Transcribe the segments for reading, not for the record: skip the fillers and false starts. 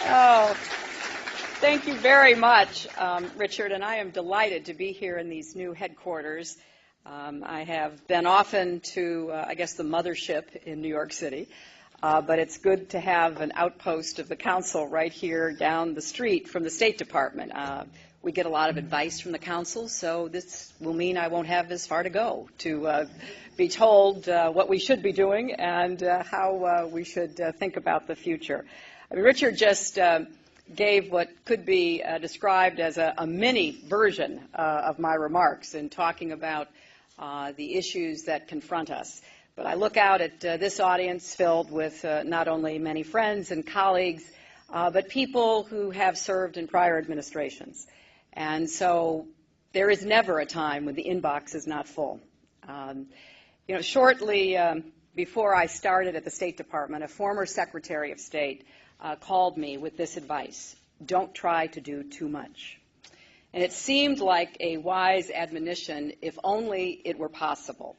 Oh, thank you very much, Richard, and I am delighted to be here in these new headquarters. I have been often to, I guess, the mothership in New York City, but it's good to have an outpost of the Council right here down the street from the State Department. We get a lot of advice from the Council, so this will mean I won't have as far to go to be told what we should be doing and how we should think about the future. I mean, Richard just gave what could be described as a mini version of my remarks in talking about the issues that confront us. But I look out at this audience filled with not only many friends and colleagues, but people who have served in prior administrations. And so there is never a time when the inbox is not full. Shortly before I started at the State Department, a former Secretary of State called me with this advice: don't try to do too much. And it seemed like a wise admonition if only it were possible.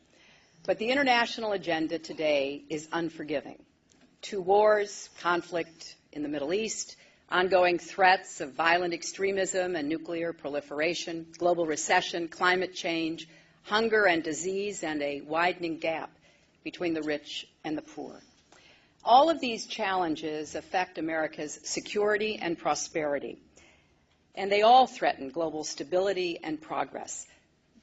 But the international agenda today is unforgiving. 2 wars, conflict in the Middle East, ongoing threats of violent extremism and nuclear proliferation, global recession, climate change, hunger and disease, and a widening gap between the rich and the poor. All of these challenges affect America's security and prosperity, and they all threaten global stability and progress.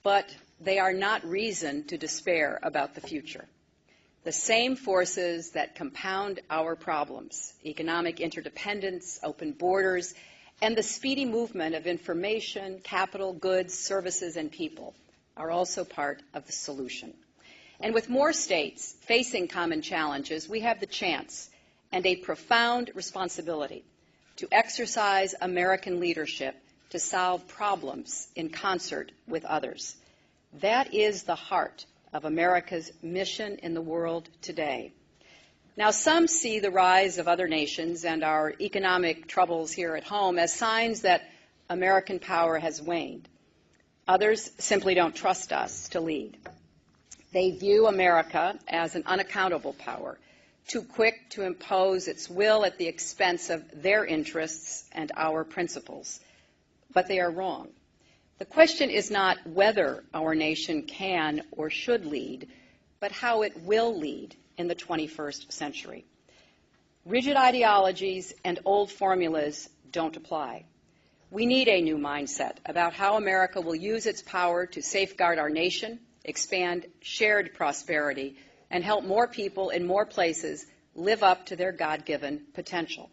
But they are not reason to despair about the future. The same forces that compound our problems, economic interdependence, open borders, and the speedy movement of information, capital, goods, services, and people, are also part of the solution. And with more states facing common challenges, we have the chance and a profound responsibility to exercise American leadership to solve problems in concert with others. That is the heart of America's mission in the world today. Now, some see the rise of other nations and our economic troubles here at home as signs that American power has waned. Others simply don't trust us to lead. They view America as an unaccountable power, too quick to impose its will at the expense of their interests and our principles. But they are wrong. The question is not whether our nation can or should lead, but how it will lead in the 21st century. Rigid ideologies and old formulas don't apply. We need a new mindset about how America will use its power to safeguard our nation, expand shared prosperity, and help more people in more places live up to their God-given potential.